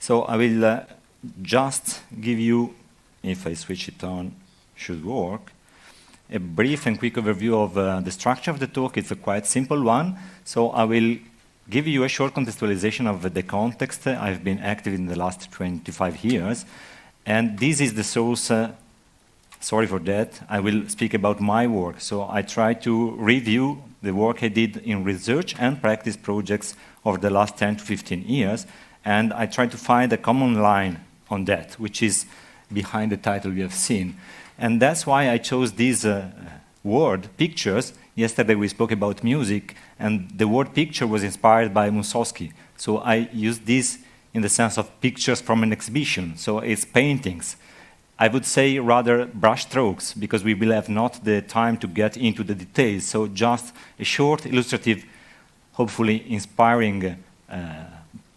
So I will just give you, if I switch it on, should work, a brief and quick overview of the structure of the talk. It's a quite simple one. So I will give you a short contextualization of the context. I've been active in the last 25 years. And this is the source. Sorry for that. I will speak about my work. So I try to review the work I did in research and practice projects over the last 10 to 15 years. And I try to find a common line on that, which is behind the title we have seen. And that's why I chose this word, pictures. Yesterday we spoke about music, and the word picture was inspired by Mussorgsky. So I used this in the sense of pictures from an exhibition. So it's paintings. I would say rather brush strokes, because we will have not the time to get into the details. So just a short, illustrative, hopefully inspiring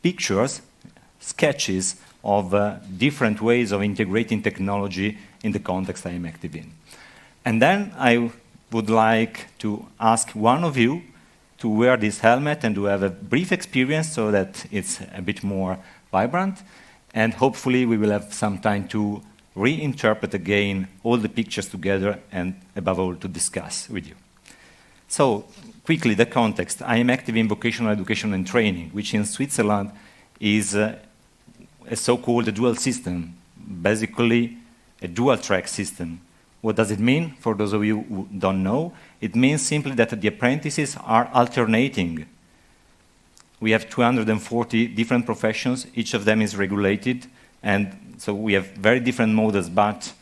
pictures, sketches of different ways of integrating technology in the context I am active in. And then I would like to ask one of you to wear this helmet and to have a brief experience so that it's a bit more vibrant. And hopefully we will have some time to reinterpret again all the pictures together and above all to discuss with you. So quickly, the context. I am active in vocational education and training, which in Switzerland is a so-called dual system, basically a dual-track system. What does it mean? For those of you who don't know, it means simply that the apprentices are alternating. We have 240 different professions. Each of them is regulated, and so we have very different models, but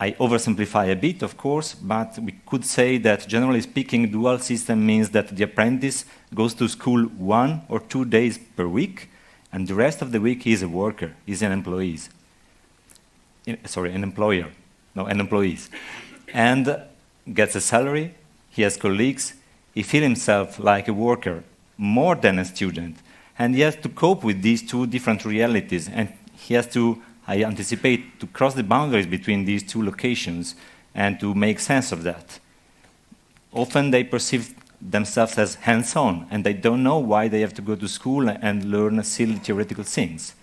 I oversimplify a bit, of course, but we could say that generally speaking, dual system means that the apprentice goes to school 1 or 2 days per week, and the rest of the week he is a worker, he's an employee. An employer, no, an employee. And gets a salary, he has colleagues, he feels himself like a worker, more than a student, and he has to cope with these two different realities, and he has to, I anticipate, to cross the boundaries between these two locations and to make sense of that. Often they perceive themselves as hands-on, and they don't know why they have to go to school and learn silly theoretical things.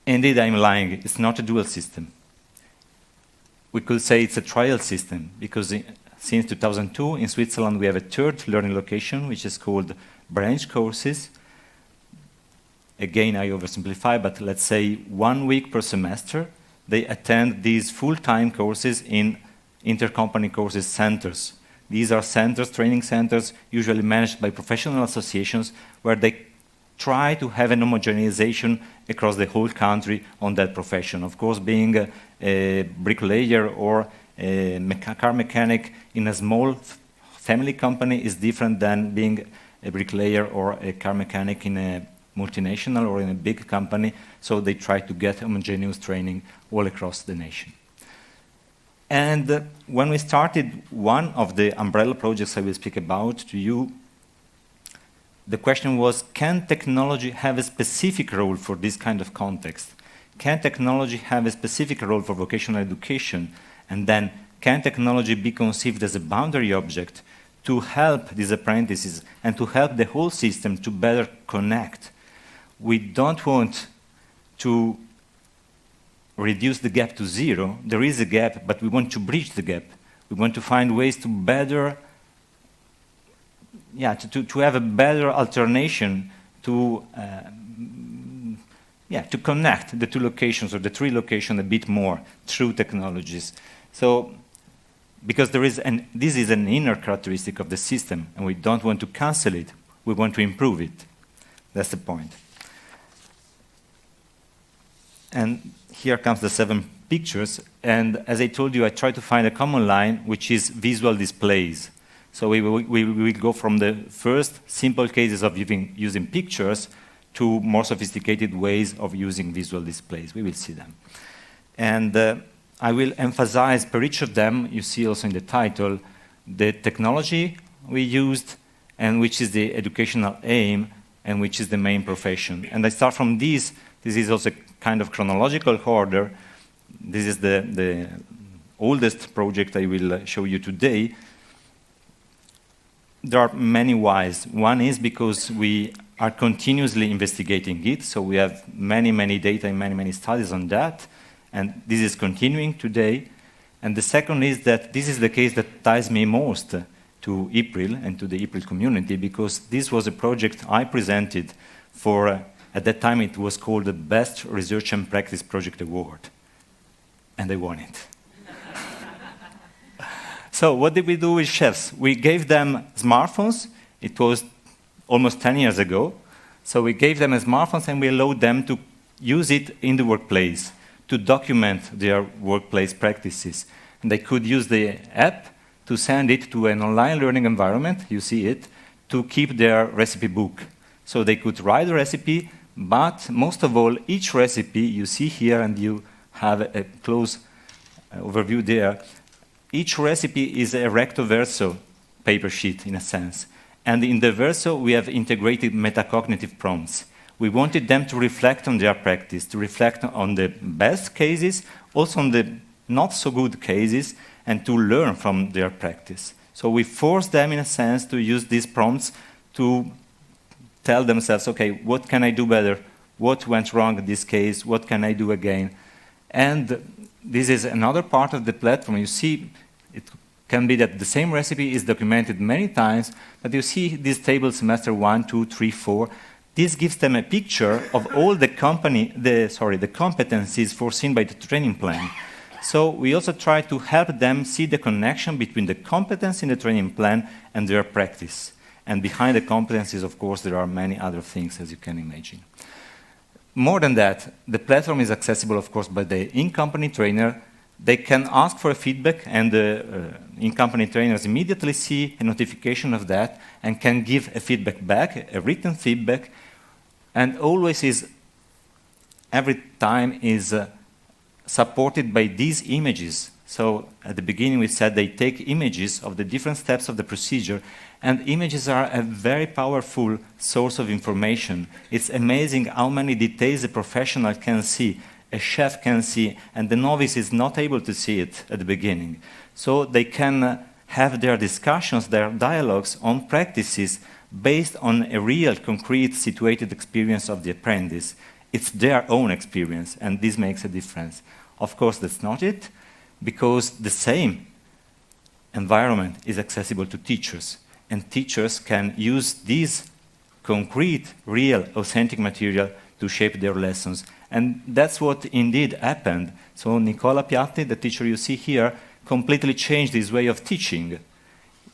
Indeed, I'm lying. It's not a dual system. We could say it's a trial system, because since 2002 in Switzerland we have a third learning location, which is called branch courses. Again, I oversimplify, but let's say 1 week per semester, they attend these full-time courses in intercompany courses centers. These are centers, training centers, usually managed by professional associations, where they try to have an homogenization across the whole country on that profession. Of course, being a bricklayer or a car mechanic in a small family company is different than being a bricklayer or a car mechanic in a multinational or in a big company, so they try to get homogeneous training all across the nation. And when we started one of the umbrella projects I will speak about to you, the question was, can technology have a specific role for this kind of context? Can technology have a specific role for vocational education? And then, can technology be conceived as a boundary object to help these apprentices and to help the whole system to better connect? We don't want to reduce the gap to zero. There is a gap, but we want to bridge the gap. We want to find ways to better, to have a better alternation to, to connect the two locations or the three locations a bit more through technologies. So, because this is an inner characteristic of the system, and we don't want to cancel it, we want to improve it. That's the point. And here comes the 7 pictures, and as I told you, I try to find a common line, which is visual displays. So we will go from the first simple cases of using pictures to more sophisticated ways of using visual displays. We will see them. And I will emphasize per each of them, you see also in the title, the technology we used, and which is the educational aim, and which is the main profession. And I start from these. This is also kind of chronological order. This is the oldest project I will show you today. There are many whys. One is because we are continuously investigating it, so we have many, many data and many, many studies on that, and this is continuing today. And the second is that this is the case that ties me most to EAPRIL and to the EAPRIL community, because this was a project I presented for, at that time it was called the Best Research and Practice Project Award, and I won it. So what did we do with chefs? We gave them smartphones. It was almost 10 years ago. So we gave them smartphones and we allowed them to use it in the workplace to document their workplace practices. And they could use the app to send it to an online learning environment, you see it, to keep their recipe book. So they could write a recipe, but most of all, each recipe you see here, and you have a close overview there, each recipe is a recto verso paper sheet in a sense. And in the verso, we have integrated metacognitive prompts. We wanted them to reflect on their practice, to reflect on the best cases, also on the not so good cases, and to learn from their practice. So we forced them, in a sense, to use these prompts to tell themselves, okay, what can I do better? What went wrong in this case? What can I do again? And this is another part of the platform. You see, it can be that the same recipe is documented many times, but you see this table semester 1, 2, 3, 4. This gives them a picture of all the competencies foreseen by the training plan. So we also try to help them see the connection between the competence in the training plan and their practice. And behind the competencies, of course, there are many other things, as you can imagine. More than that, the platform is accessible, of course, by the in-company trainer. They can ask for a feedback, and the in-company trainers immediately see a notification of that and can give a feedback back, a written feedback, and always is, every time is supported by these images. So at the beginning we said they take images of the different steps of the procedure, and images are a very powerful source of information. It's amazing how many details a professional can see, a chef can see, and the novice is not able to see it at the beginning. So they can have their discussions, their dialogues on practices based on a real, concrete, situated experience of the apprentice. It's their own experience, and this makes a difference. Of course, that's not it, because the same environment is accessible to teachers, and teachers can use this concrete, real, authentic material to shape their lessons. And that's what indeed happened. So Nicola Piatti, the teacher you see here, completely changed his way of teaching.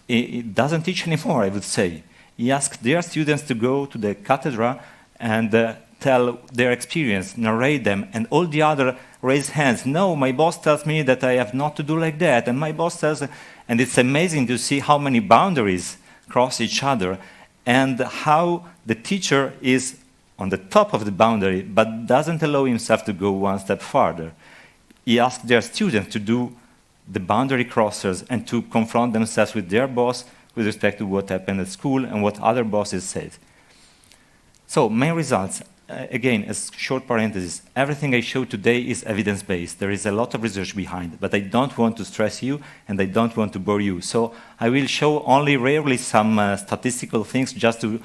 He doesn't teach anymore, I would say. He asked their students to go to the cathedra and tell their experience, narrate them, and all the other raise hands. No, my boss tells me that I have not to do like that, and my boss tells, and it's amazing to see how many boundaries cross each other, and how the teacher is on the top of the boundary, but doesn't allow himself to go one step farther. He asked their students to do the boundary crossers and to confront themselves with their boss with respect to what happened at school and what other bosses said. So, main results. Again, as short parenthesis, everything I showed today is evidence-based. There is a lot of research behind, but I don't want to stress you and I don't want to bore you. So I will show only rarely some statistical things just to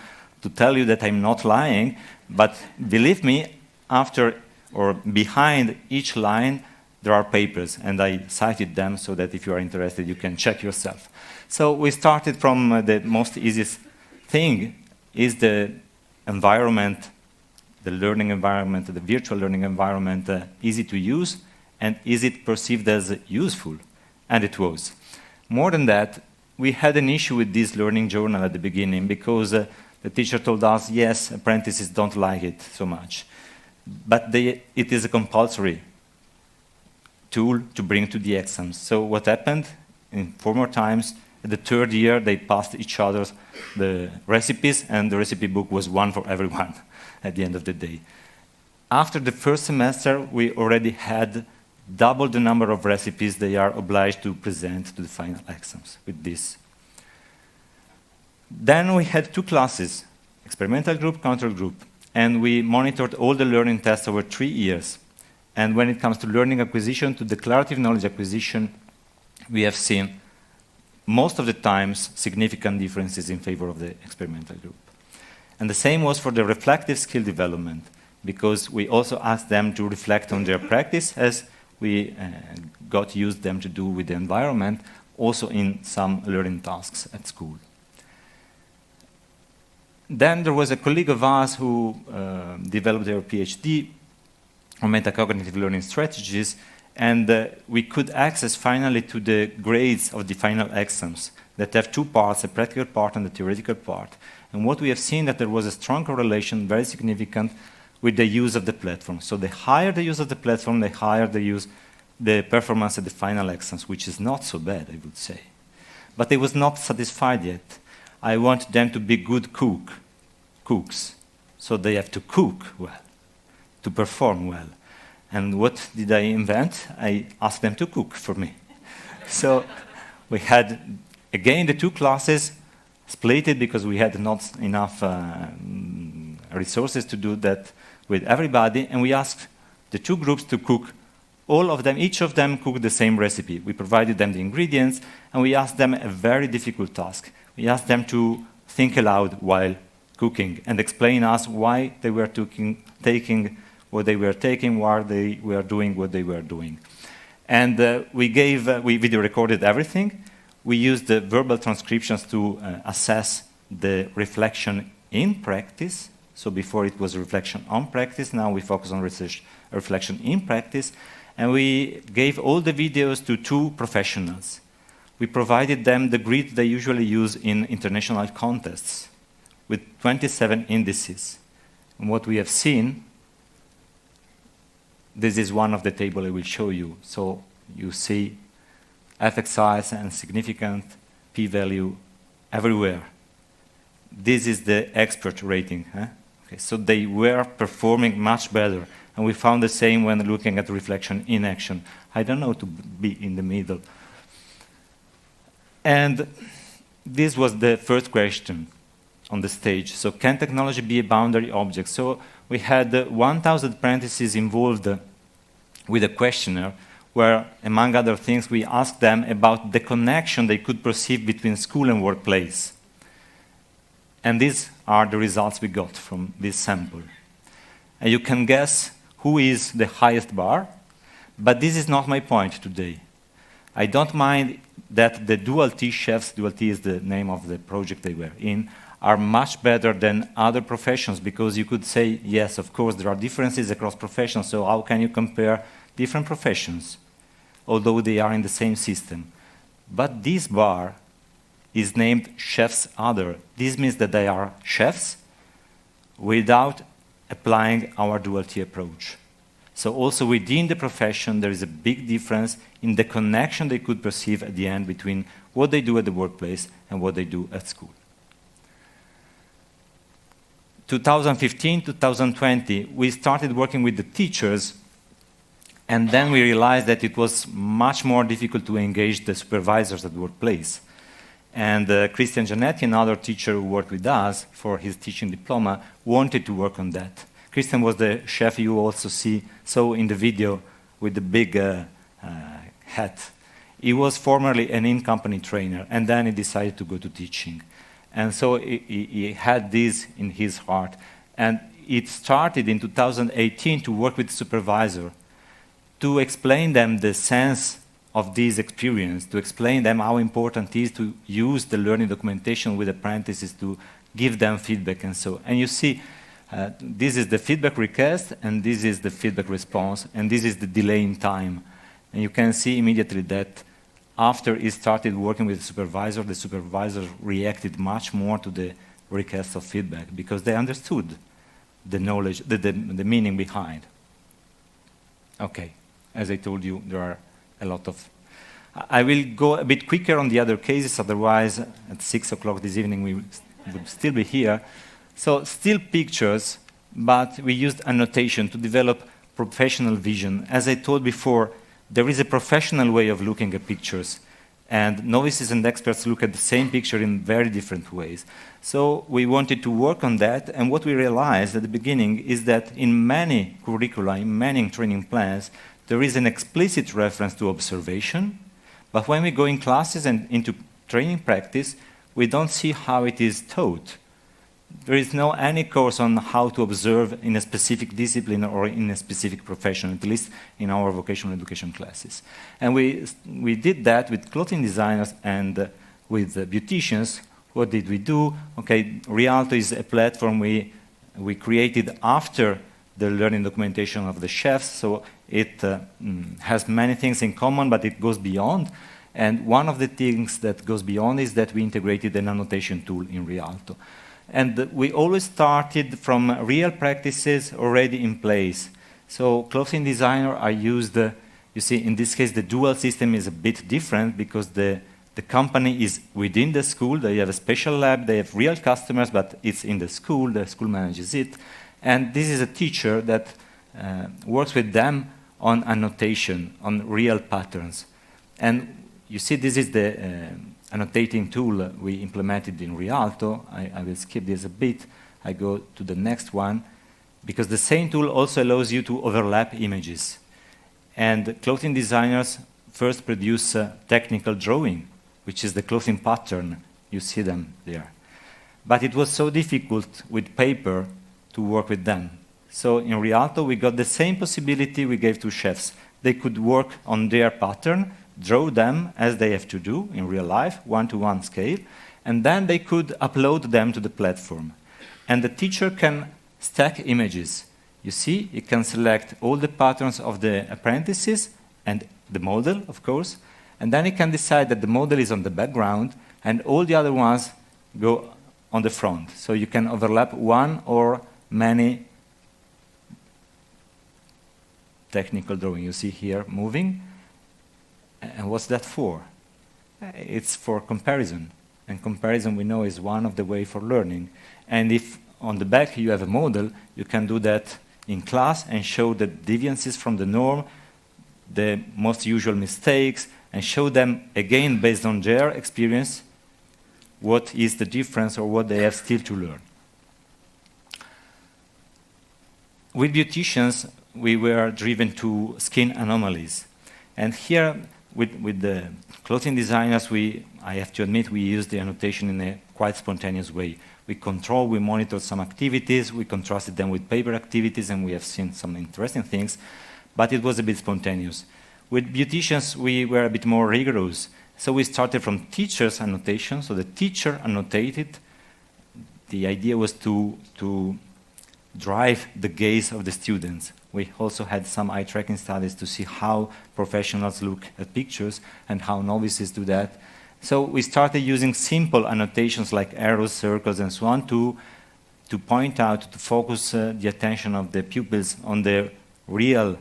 tell you that I'm not lying, but believe me, after or behind each line, there are papers, and I cited them so that if you are interested, you can check yourself. So we started from the most easiest thing is the environment, the learning environment, the virtual learning environment, easy to use, and is it perceived as useful? And it was. More than that, we had an issue with this learning journal at the beginning because the teacher told us, yes, apprentices don't like it so much, but it is a compulsory tool to bring to the exams. So what happened in former times, the third year they passed each other the recipes, and the recipe book was one for everyone at the end of the day. After the first semester, we already had double the number of recipes they are obliged to present to the final exams with this. Then we had two classes, experimental group, control group, and we monitored all the learning tests over 3 years. And when it comes to learning acquisition, to declarative knowledge acquisition, we have seen most of the times significant differences in favor of the experimental group. And the same was for the reflective skill development, because we also asked them to reflect on their practice as we got used them to do with the environment, also in some learning tasks at school. Then there was a colleague of ours who developed their PhD on metacognitive learning strategies, and we could access finally to the grades of the final exams that have two parts, a practical part and a theoretical part. And what we have seen that there was a strong correlation, very significant, with the use of the platform. So the higher the use of the platform, the higher the performance at the final exams, which is not so bad, I would say. But I was not satisfied yet. I want them to be good cooks. So they have to cook well, to perform well. And what did I invent? I asked them to cook for me. So we had, again, the two classes split it because we had not enough resources to do that with everybody, and we asked the two groups to cook. All of them, each of them cooked the same recipe. We provided them the ingredients, and we asked them a very difficult task. We asked them to think aloud while cooking and explain us why they were taking what they were taking, why they were doing what they were doing. And we video recorded everything. We used the verbal transcriptions to assess the reflection in practice. So before it was reflection on practice, now we focus on reflection in practice. And we gave all the videos to two professionals. We provided them the grid they usually use in international contests with 27 indices. And what we have seen, this is one of the tables I will show you. So you see effect size and significant p-value everywhere. This is the expert rating. Huh? Okay, so they were performing much better. And we found the same when looking at reflection in action. I don't know to be in the middle. And this was the first question on the stage. So can technology be a boundary object? So we had 1,000 apprentices involved with a questionnaire where, among other things, we asked them about the connection they could perceive between school and workplace. And these are the results we got from this sample. And you can guess who is the highest bar, but this is not my point today. I don't mind that the Dual T chefs, Dual T is the name of the project they were in, are much better than other professions, because you could say, yes, of course, there are differences across professions, so how can you compare different professions, although they are in the same system? But this bar is named chefs other. This means that they are chefs without applying our Dual T approach. So also within the profession, there is a big difference in the connection they could perceive at the end between what they do at the workplace and what they do at school. 2015, 2020, we started working with the teachers, and then we realized that it was much more difficult to engage the supervisors at the workplace. And Christian Giannetti, another teacher who worked with us for his teaching diploma, wanted to work on that. Christian was the chef you also saw in the video with the big hat. He was formerly an in-company trainer, and then he decided to go to teaching. And so he had this in his heart. And it started in 2018 to work with the supervisor to explain them the sense of this experience, to explain them how important it is to use the learning documentation with apprentices to give them feedback and so. And you see, this is the feedback request, and this is the feedback response, and this is the delay in time. And you can see immediately that after he started working with the supervisor reacted much more to the request of feedback because they understood the knowledge, the meaning behind. Okay, as I told you, there are a lot of... I will go a bit quicker on the other cases, otherwise at 6 o'clock this evening we would still be here. So still pictures, but we used annotation to develop professional vision. As I told before, there is a professional way of looking at pictures, and novices and experts look at the same picture in very different ways. So we wanted to work on that, and what we realized at the beginning is that in many curricula, in many training plans, there is an explicit reference to observation, but when we go in classes and into training practice, we don't see how it is taught. there is no any course on how to observe in a specific discipline or in a specific profession, at least in our vocational education classes. And we did that with clothing designers and with beauticians. What did we do? Okay, Rialto is a platform we created after the learning documentation of the chefs, so it has many things in common, but it goes beyond. And one of the things that goes beyond is that we integrated an annotation tool in Rialto. And we always started from real practices already in place. So clothing designers are used, you see, in this case, the dual system is a bit different because the company is within the school. They have a special lab. They have real customers, but it's in the school. The school manages it. And this is a teacher that works with them on annotation, on real patterns. And you see, this is the annotating tool we implemented in Rialto. I will skip this a bit. I go to the next one, because the same tool also allows you to overlap images. And clothing designers first produce technical drawing, which is the clothing pattern. You see them there. But it was so difficult with paper to work with them. So in Rialto, we got the same possibility we gave to chefs. They could work on their pattern, draw them as they have to do in real life, one-to-one scale, and then they could upload them to the platform. And the teacher can stack images. You see, you can select all the patterns of the apprentices and the model, of course, and then you can decide that the model is on the background and all the other ones go on the front. So you can overlap one or many technical drawing. You see here moving. And what's that for? It's for comparison. And comparison, we know, is one of the ways for learning. And if on the back you have a model, you can do that in class and show the deviances from the norm, the most usual mistakes, and show them again based on their experience what is the difference or what they have still to learn. With beauticians, we were driven to skin anomalies. And here, with the clothing designers, I have to admit, we use the annotation in a quite spontaneous way. We monitored some activities, we contrasted them with paper activities, and we have seen some interesting things, but it was a bit spontaneous. With beauticians, we were a bit more rigorous. So we started from teacher's annotation, so the teacher annotated. The idea was to drive the gaze of the students. We also had some eye tracking studies to see how professionals look at pictures and how novices do that. So we started using simple annotations like arrows, circles, and so on to point out, to focus the attention of the pupils on the real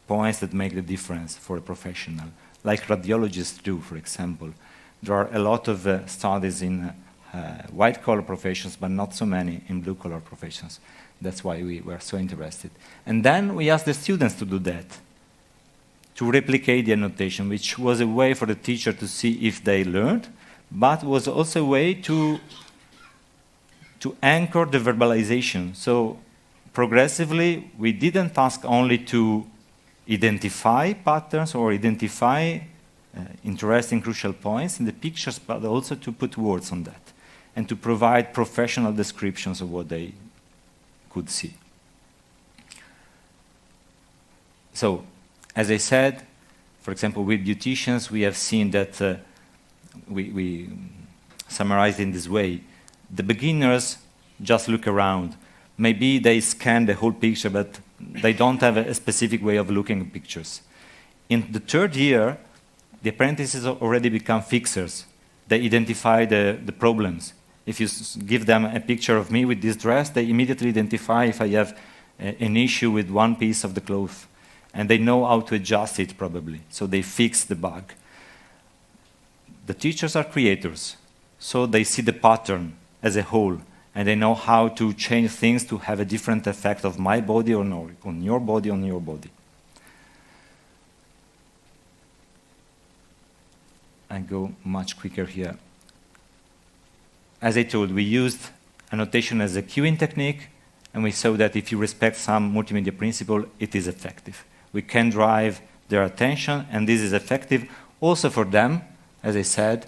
points that make the difference for a professional, like radiologists do, for example. There are a lot of studies in white-collar professions, but not so many in blue-collar professions. That's why we were so interested. And then we asked the students to do that, to replicate the annotation, which was a way for the teacher to see if they learned, but was also a way to anchor the verbalization. So progressively, we didn't ask only to identify patterns or identify interesting, crucial points in the pictures, but also to put words on that and to provide professional descriptions of what they could see. So, as I said, for example, with beauticians, we have seen that we summarized in this way. The beginners just look around. Maybe they scan the whole picture, but they don't have a specific way of looking at pictures. In the third year, the apprentices already become fixers. They identify the problems. If you give them a picture of me with this dress, they immediately identify if I have an issue with one piece of the cloth. And they know how to adjust it, probably. So they fix the bug. The teachers are creators. So they see the pattern as a whole. And they know how to change things to have a different effect of my body on your body, on your body. I go much quicker here. As I told, we used annotation as a cueing technique, and we saw that if you respect some multimedia principle, it is effective. We can drive their attention, and this is effective also for them, as I said,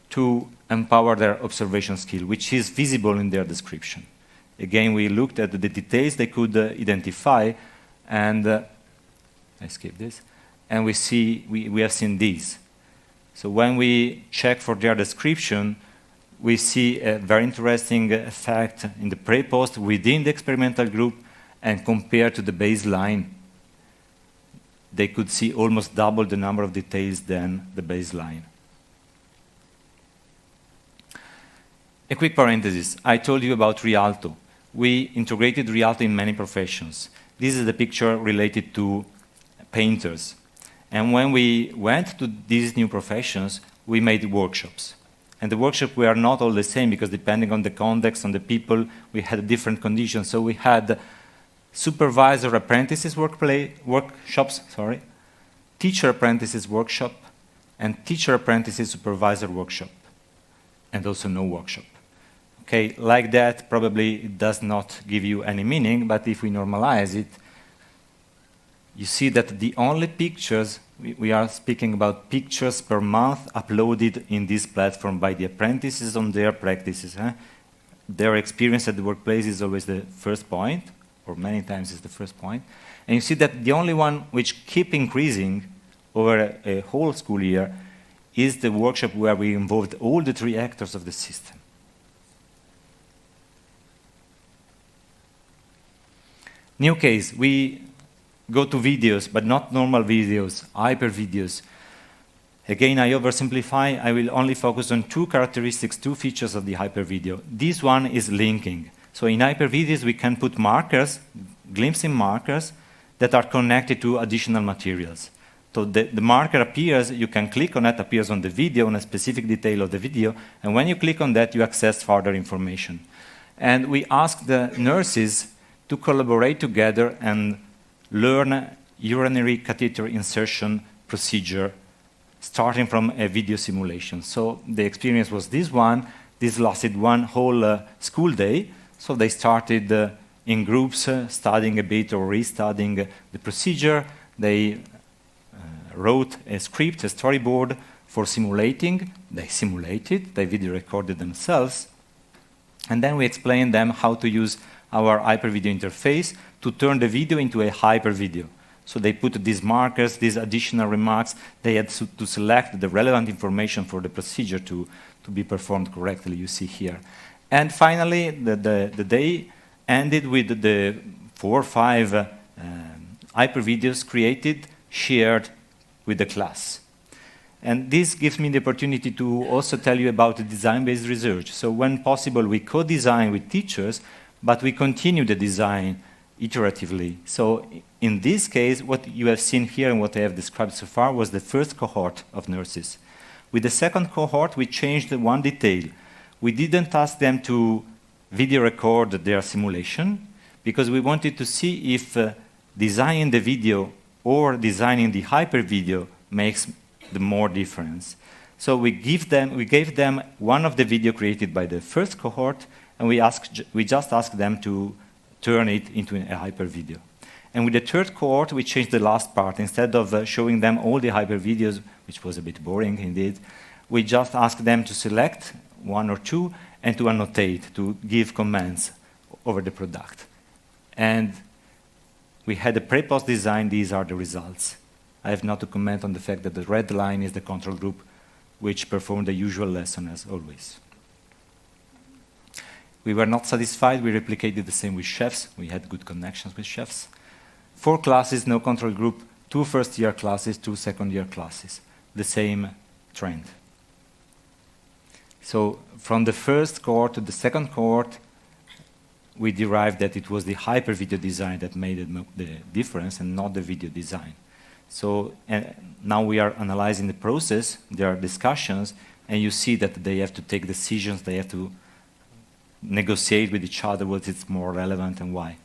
to empower their observation skill, which is visible in their description. Again, we looked at the details they could identify, and I skip this, and we have seen these. So when we check for their description, we see a very interesting effect in the pre-post within the experimental group, and compared to the baseline, they could see almost double the number of details than the baseline. A quick parenthesis. I told you about Rialto. We integrated Rialto in many professions. This is the picture related to painters. And when we went to these new professions, we made workshops. And the workshops were not all the same, because depending on the context, on the people, we had different conditions. So we had supervisor apprentices workshops, teacher apprentices workshop, and teacher apprentices supervisor workshop, and also no workshop. Okay, like that, probably it does not give you any meaning, but if we normalize it, you see that the only pictures, we are speaking about pictures per month uploaded in this platform by the apprentices on their practices. Their experience at the workplace is always the first point, or many times is the first point. And you see that the only one which keep increasing over a whole school year is the workshop where we involved all the three actors of the system. New case, we go to videos, but not normal videos, hyper videos. Again, I oversimplify. I will only focus on two characteristics, two features of the hyper video. This one is linking. So in hyper videos, we can put markers, glimpsing markers, that are connected to additional materials. So the marker appears, you can click on it, appears on the video, on a specific detail of the video, and when you click on that, you access further information. And we ask the nurses to collaborate together and learn urinary catheter insertion procedure starting from a video simulation. So the experience was this one. This lasted one whole school day. So they started in groups, studying a bit or restudying the procedure. They wrote a script, a storyboard for simulating. They simulated, they video recorded themselves. And then we explained them how to use our hyper video interface to turn the video into a hyper video. So they put these markers, these additional remarks. They had to select the relevant information for the procedure to be performed correctly, you see here. And finally, the day ended with the 4 or 5 hyper videos created, shared with the class. And this gives me the opportunity to also tell you about the design-based research. So when possible, we co-design with teachers, but we continue the design iteratively. So in this case, what you have seen here and what I have described so far was the first cohort of nurses. With the second cohort, we changed one detail. We didn't ask them to video record their simulation, because we wanted to see if designing the video or designing the hyper video makes the more difference. So we gave them one of the video created by the first cohort, and we just asked them to turn it into a hyper video. And with the third cohort, we changed the last part. Instead of showing them all the hyper videos, which was a bit boring indeed, we just asked them to select 1 or 2 and to annotate, to give comments over the product. And we had a pre-post design. These are the results. I have not to comment on the fact that the red line is the control group, which performed the usual lesson as always. We were not satisfied. We replicated the same with chefs. We had good connections with chefs. 4 classes, no control group, 2 first-year classes, 2 second-year classes. The same trend. So from the first cohort to the second cohort, we derived that it was the hyper video design that made the difference and not the video design. So now we are analyzing the process. There are discussions, and you see that they have to take decisions. They have to negotiate with each other what is more relevant and why.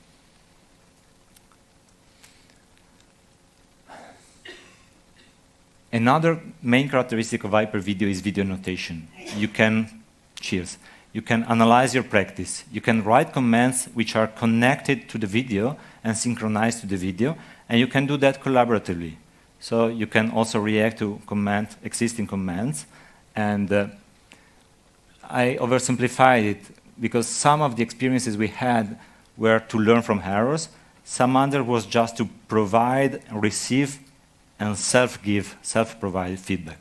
Another main characteristic of hyper video is video notation. You can analyze your practice. You can write comments which are connected to the video and synchronized to the video, and you can do that collaboratively. So you can also react to existing comments, and I oversimplified it because some of the experiences we had were to learn from errors. Some other was just to provide, receive, and self-give, self-provide feedback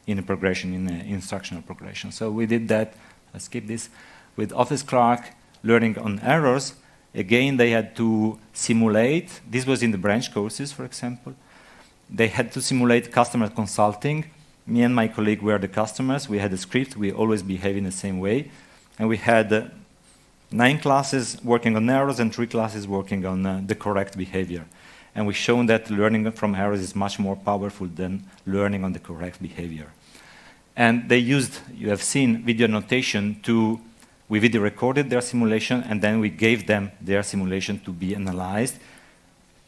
in a progression, in an instructional progression. So we did that, I skip this, with Office Clerk, learning on errors. Again, they had to simulate. This was in the branch courses, for example. They had to simulate customer consulting. Me and my colleague were the customers. We had a script. We always behave in the same way. And we had 9 classes working on errors and 3 classes working on the correct behavior. And we've shown that learning from errors is much more powerful than learning on the correct behavior. And they used, you have seen, video annotation to, we video recorded their simulation, and then we gave them their simulation to be analyzed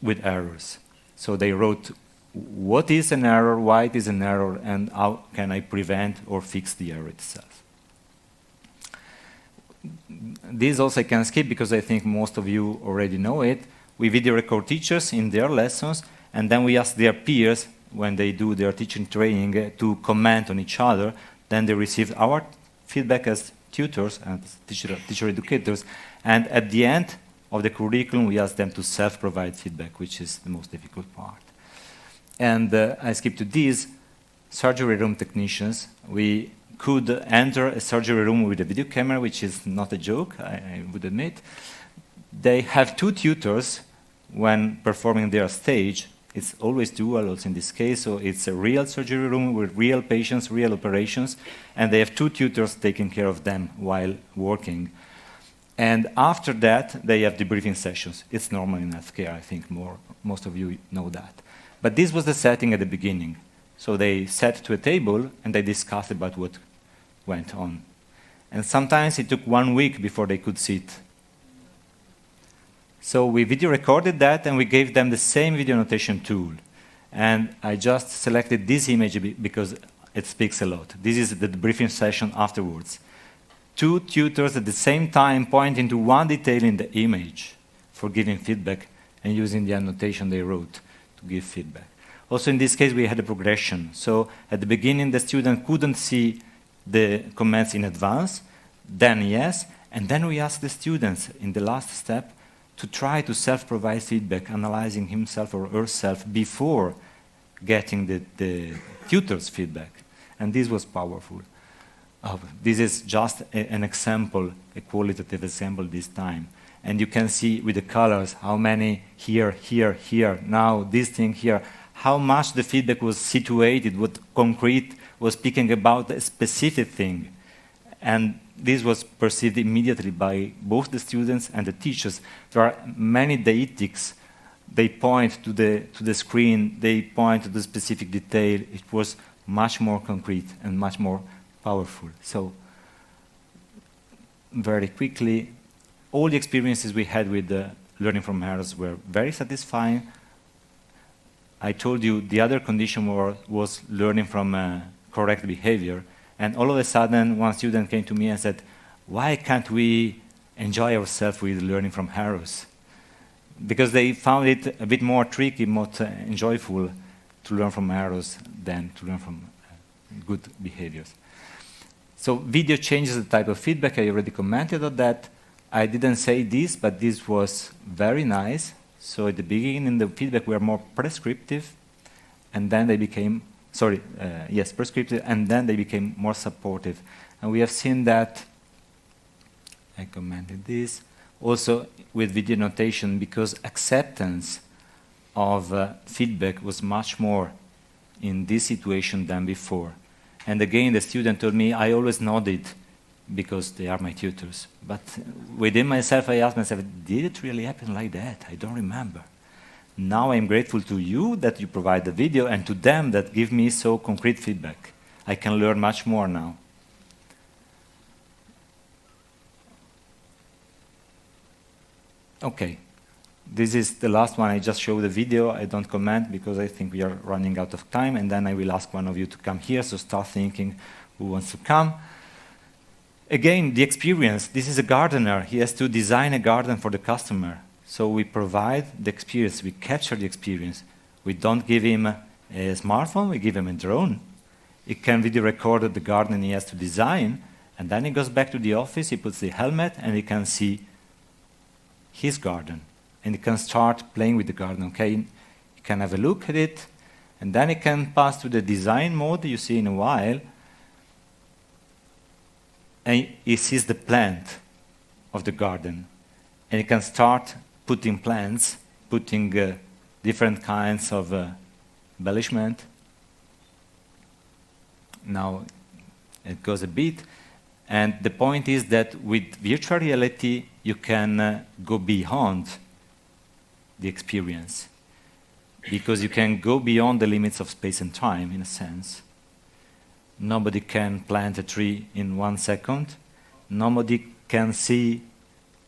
with errors. So they wrote, what is an error, why it is an error, and how can I prevent or fix the error itself. This also I can skip because I think most of you already know it. We video record teachers in their lessons, and then we ask their peers, when they do their teaching training, to comment on each other. Then they receive our feedback as tutors and teacher educators, and at the end of the curriculum, we ask them to self-provide feedback, which is the most difficult part. And I skip to these surgery room technicians. We could enter a surgery room with a video camera, which is not a joke, I would admit. They have 2 tutors when performing their stage. It's always dual, also in this case, so it's a real surgery room with real patients, real operations, and they have 2 tutors taking care of them while working. And after that, they have debriefing sessions. It's normal in healthcare, I think most of you know that. But this was the setting at the beginning. So they sat to a table and they discussed about what went on. And sometimes it took 1 week before they could sit. So we video recorded that and we gave them the same video annotation tool. And I just selected this image because it speaks a lot. This is the debriefing session afterwards. 2 tutors at the same time pointing to one detail in the image for giving feedback and using the annotation they wrote to give feedback. Also in this case we had a progression. So at the beginning the student couldn't see the comments in advance, then yes, and then we asked the students in the last step to try to self-provide feedback, analyzing himself or herself before getting the tutor's feedback. And this was powerful. This is just an example, a qualitative example this time. And you can see with the colors how many here, here, here, now this thing here, how much the feedback was situated, what concrete was speaking about a specific thing. And this was perceived immediately by both the students and the teachers. There are many deictics. They point to the screen, they point to the specific detail. It was much more concrete and much more powerful. So very quickly, all the experiences we had with learning from errors were very satisfying. I told you the other condition was learning from correct behavior. And all of a sudden, one student came to me and said, why can't we enjoy ourselves with learning from errors? Because they found it a bit more tricky, more enjoyable to learn from errors than to learn from good behaviors. So video changes the type of feedback. I already commented on that. I didn't say this, but this was very nice. So at the beginning, the feedback were more prescriptive, and then they became prescriptive, and then they became more supportive. And we have seen that, I commented this, also with video notation, because acceptance of feedback was much more in this situation than before. And again, the student told me, I always nodded because they are my tutors. But within myself, I asked myself, did it really happen like that? I don't remember. Now I'm grateful to you that you provide the video and to them that give me so concrete feedback. I can learn much more now. Okay, this is the last one. I just show the video. I don't comment because I think we are running out of time, and then I will ask one of you to come here, so start thinking who wants to come. Again, the experience. This is a gardener. He has to design a garden for the customer. So we provide the experience, we capture the experience. We don't give him a smartphone, we give him a drone. It can video record the garden he has to design, And then he goes back to the office, he puts the helmet, and he can see his garden. And he can start playing with the garden, okay? He can have a look at it, and then he can pass to the design mode you see in a while, and he sees the plant of the garden. And he can start putting plants, putting different kinds of embellishment. Now it goes a bit, and the point is that with virtual reality you can go beyond the experience, because you can go beyond the limits of space and time, in a sense. Nobody can plant a tree in 1 second. Nobody can see,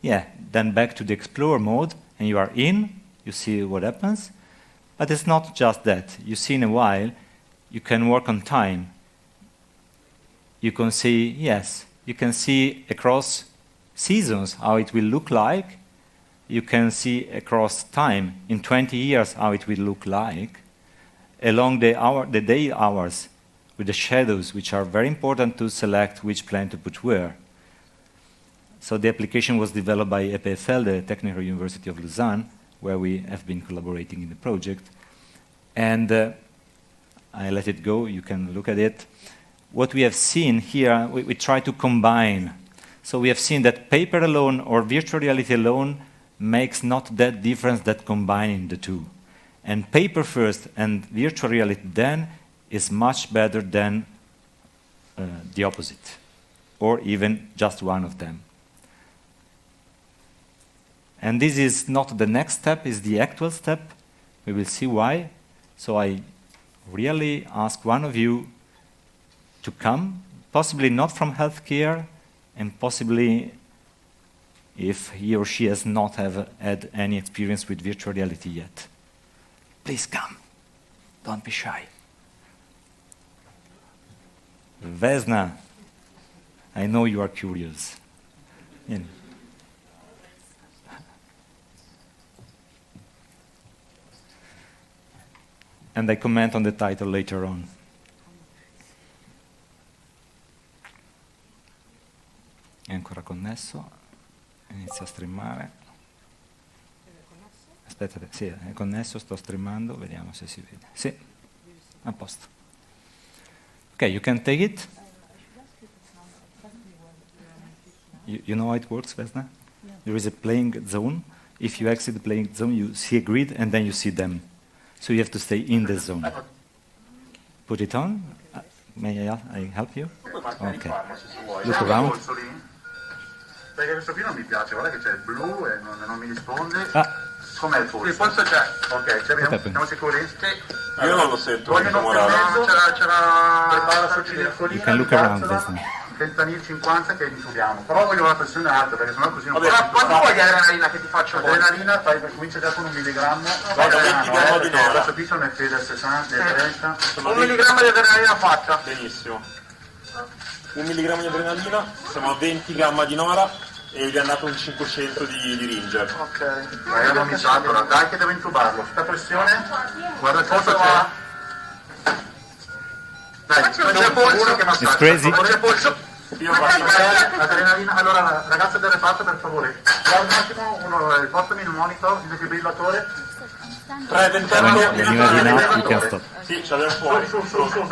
then back to the Explorer mode, and you are in, you see what happens. But it's not just that. You see in a while, you can work on time. You can see, you can see across seasons how it will look like. You can see across time, in 20 years, how it will look like. Along the day hours, with the shadows, which are very important to select which plant to put where. So the application was developed by EPFL, the Technical University of Lausanne, where we have been collaborating in the project. And I let it go, you can look at it. What we have seen here, we try to combine. So we have seen that paper alone or virtual reality alone makes not that difference that combining the two. And paper first and virtual reality then is much better than the opposite, or even just one of them. And this is not the next step, it's the actual step. We will see why. So I really ask one of you to come, possibly not from healthcare, and possibly if he or she has not had any experience with virtual reality yet. Please come, don't be shy. Vesna, I know you are curious. And I comment on the title later on. È ancora connesso? Inizia a streamare. Aspettate, sì, è connesso, sto streamando, vediamo se si vede. Sì, a posto. Okay, you can take it. You know how it works, Vesna? Yeah. There is a playing zone. If you exit the playing zone, you see a grid, and then you see them. So you have to stay in the zone. Put it on. May I help you? Okay. Look around. Perché questo qui non mi piace, guarda che c'è il blu e non mi risponde. Com'è il polso? Il polso c'è. Ok, siamo sicuri? Sì. Io non lo sento. C'era la You can look around this now. Fentanil 50 che intubiamo. Però voglio una pressione alta perché sennò così non posso. Quanto vuoi di adrenalina che ti faccio? Adrenalina, comincia già con 1 milligrammo. Vado 20 grammi di nora. Adesso qui sono le fede 60, 30. 1 milligrammo di adrenalina fatta. Benissimo. 1 milligrammo di adrenalina, siamo a 20 gamma di nora e gli è andato un 500 di Ringer. Ok. Non mi sa, però dai che devo intubarlo. Sta pressione? Guarda il polso c'è. Dai, c'è il polso che massaggia. It's crazy. C'è il polso. Io faccio adrenalina. Allora, ragazza del reparto, per favore. Guarda un attimo, portami il monitor, il defibrillatore. 3 When you have enough, you can stop. Sì, ce l'abbiamo fuori. Su.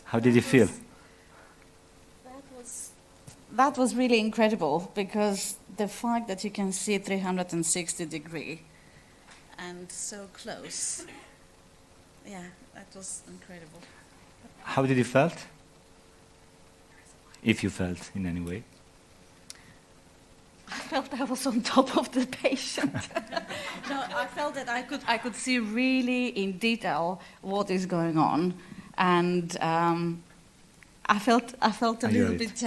How did you feel? That was really incredible, because the fact that you can see 360 degrees and so close, that was incredible. How did you felt? If you felt in any way. I felt I was on top of the patient. No, I felt that I could see really in detail what is going on, and I felt a little bit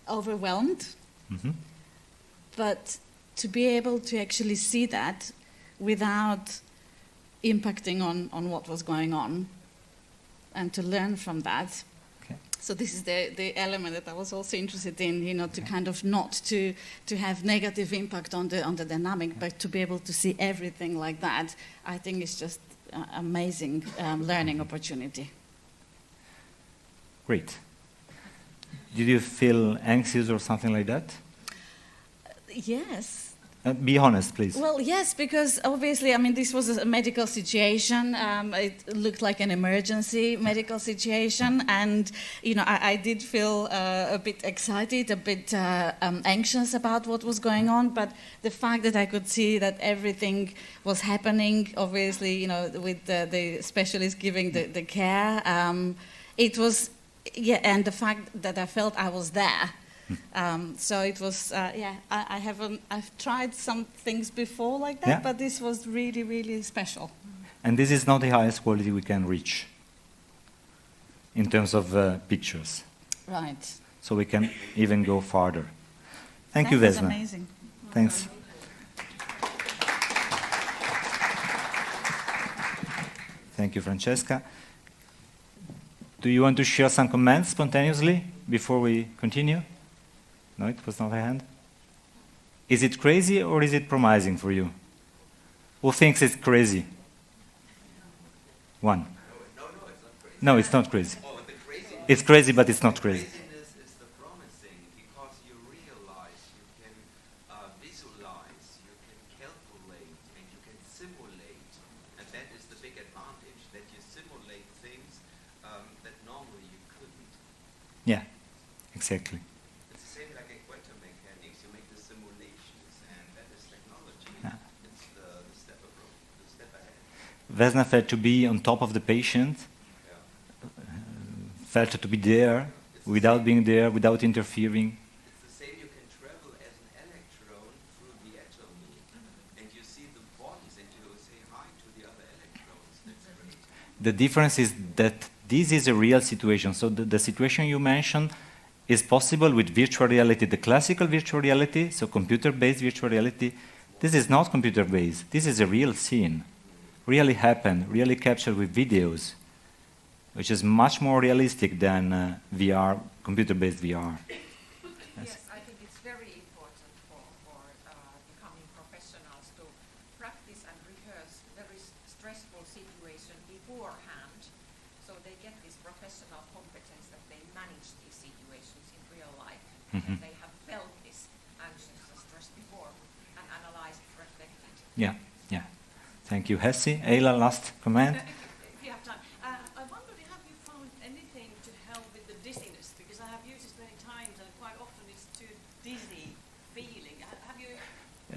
overwhelmed. Mm-hmm. But to be able to actually see that without impacting on what was going on, and to learn from that. Okay. So this is the element that I was also interested in, to kind of not to have negative impact on the dynamic, but to be able to see everything like that, I think is just amazing learning opportunity. Great. Did you feel anxious or something like that? Yes. Be honest, please. Well, yes, because obviously, I mean, this was a medical situation. It looked like an emergency medical situation, and I did feel a bit excited, a bit anxious about what was going on. But the fact that I could see that everything was happening, obviously, with the specialist giving the care, it was, and the fact that I felt I was there. So it was, I've tried some things before like that, but this was really, really special. And this is not the highest quality we can reach in terms of pictures. Right. So we can even go farther. Thank you, That was Vesna. amazing. Thanks. Thank you, Francesca. Do you want to share some comments spontaneously before we continue? No, it was not a hand. Is it crazy or is it promising for you? Who thinks it's crazy? One. No, it's not crazy. Oh, the crazy. It's crazy, but it's not crazy. Craziness is the promising because you realize, you can visualize, you can calculate, and you can simulate. And that is the big advantage, that you simulate things that normally you couldn't. Yeah, exactly. It's the same like in quantum mechanics. You make the simulations, and that is technology. Yeah. It's the step ahead. Vesna felt to be on top of the patient, felt to be there, without being there, without interfering. It's the same. You can travel as an electron through the atomy, and you see the bodies, and you say hi to the other electrons. That's great. The difference is that this is a real situation. So the situation you mentioned is possible with virtual reality, the classical virtual reality, so computer-based virtual reality. This is not computer-based. This is a real scene, really happened, really captured with videos, which is much more realistic than VR, computer-based VR. Yes, I think it's very important for becoming professionals to practice and rehearse very stressful situation beforehand, so they get this professional competence that they manage these situations in real life. And they have felt this anxious and stress before and analyzed, reflected. Yeah, yeah. Thank you, Hessi. Ayla, last comment. If you have time. I wondered, have you found anything to help with the dizziness? Because I have used this many times and quite often it's too dizzy feeling. Have you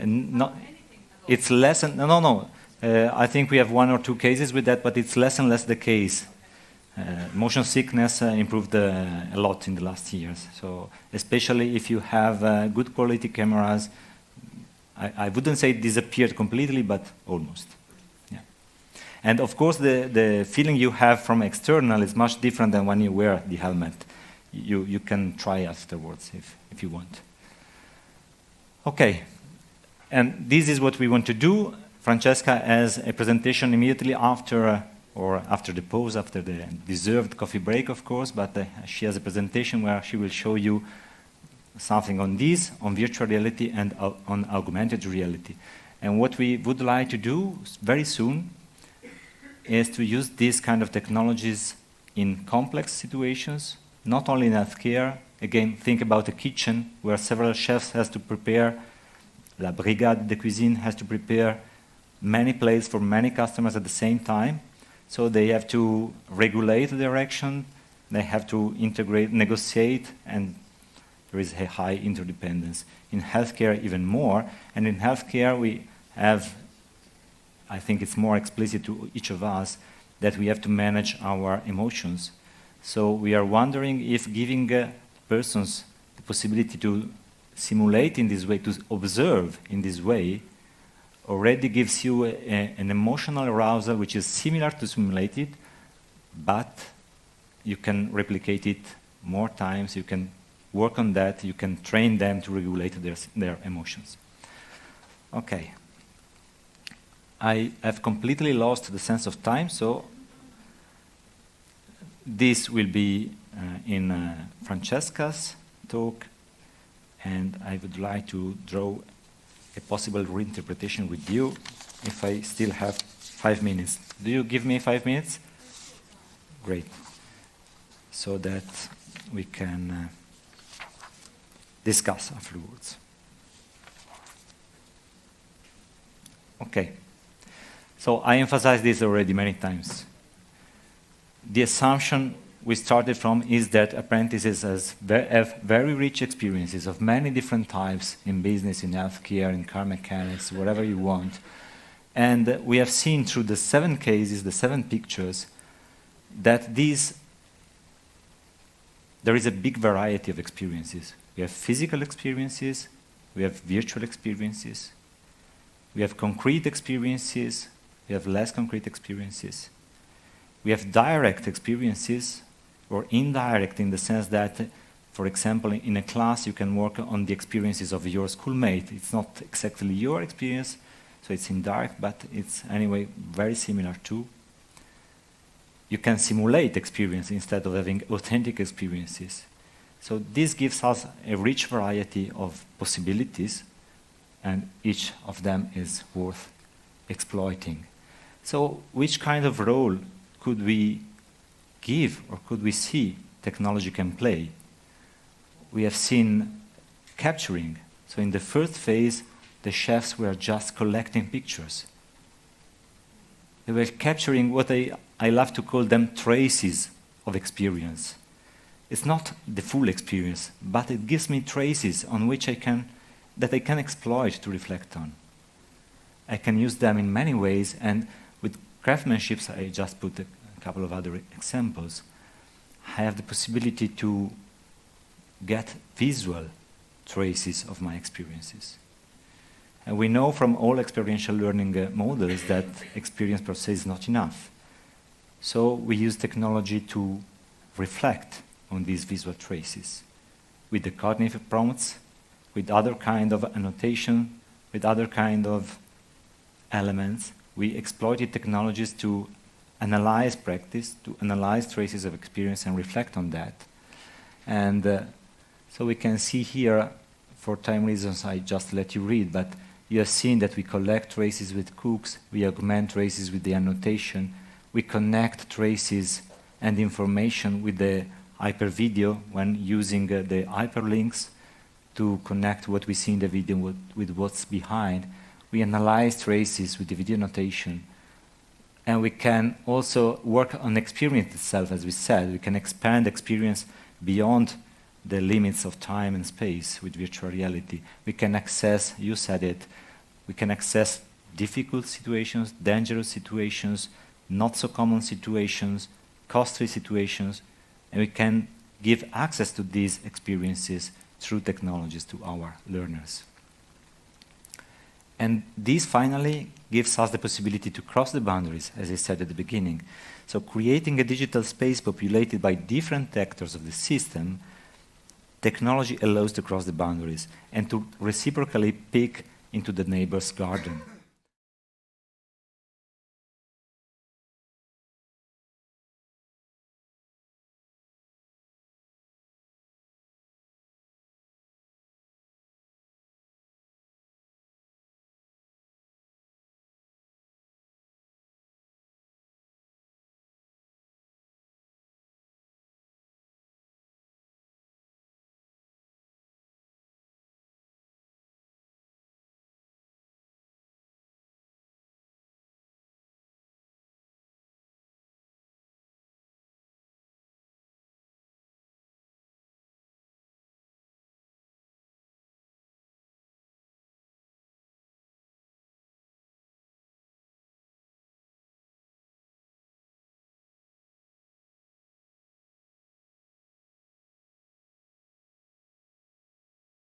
Not, found anything at all? it's less and, no. I think we have one or two cases with that, but it's less and less the case. Motion sickness improved a lot in the last years. So especially if you have good quality cameras, I wouldn't say it disappeared completely, but almost. Yeah. And of course, the feeling you have from external is much different than when you wear the helmet. You can try afterwards if you want. Okay. And this is what we want to do. Francesca has a presentation immediately after, or after the pause, after the deserved coffee break, of course, but she has a presentation where she will show you something on this, on virtual reality and on augmented reality. And what we would like to do very soon is to use these kind of technologies in complex situations, not only in healthcare. Again, think about a kitchen where several chefs has to prepare, la brigade de cuisine has to prepare many plates for many customers at the same time. So they have to regulate the direction, they have to integrate, negotiate, and there is a high interdependence. In healthcare, even more. And in healthcare, we have, I think it's more explicit to each of us, that we have to manage our emotions. So we are wondering if giving persons the possibility to simulate in this way, to observe in this way, already gives you an emotional arousal which is similar to simulated, but you can replicate it more times, you can work on that, you can train them to regulate their emotions. Okay. I have completely lost the sense of time, so this will be in Francesca's talk, and I would like to draw a possible reinterpretation with you if I still have 5 minutes. Do you give me 5 minutes? Great. so that we can discuss afterwards. Okay, so I emphasized this already many times. The assumption we started from is that apprentices have very rich experiences of many different types in business, in healthcare, in car mechanics, whatever you want. And we have seen through the 7 cases, the 7 pictures, that there is a big variety of experiences. We have physical experiences, we have virtual experiences, we have concrete experiences, we have less concrete experiences. We have direct experiences, or indirect in the sense that, for example, in a class you can work on the experiences of your schoolmate. It's not exactly your experience, so it's indirect, but it's anyway very similar too. You can simulate experience instead of having authentic experiences. So this gives us a rich variety of possibilities, and each of them is worth exploiting. So which kind of role could we give, or could we see technology can play? We have seen capturing. So in the first phase, the chefs were just collecting pictures. They were capturing what I love to call them traces of experience. It's not the full experience, but it gives me traces on which that I can exploit to reflect on. I can use them in many ways, and with craftsmanship, I just put a couple of other examples. I have the possibility to get visual traces of my experiences. And we know from all experiential learning models that experience per se is not enough. So we use technology to reflect on these visual traces with the cognitive prompts, with other kind of annotation, with other kind of elements. We exploited technologies to analyze practice, to analyze traces of experience and reflect on that. And so we can see here, for time reasons I just let you read, but you have seen that we collect traces with cooks, we augment traces with the annotation, we connect traces and information with the hypervideo when using the hyperlinks to connect what we see in the video with what's behind. We analyze traces with the video notation. And we can also work on experience itself, as we said. We can expand experience beyond the limits of time and space with virtual reality. We can access, you said it, we can access difficult situations, dangerous situations, not so common situations, costly situations, and we can give access to these experiences through technologies to our learners. And this finally gives us the possibility to cross the boundaries, as I said at the beginning. So creating a digital space populated by different actors of the system, technology allows to cross the boundaries and to reciprocally peek into the neighbor's garden.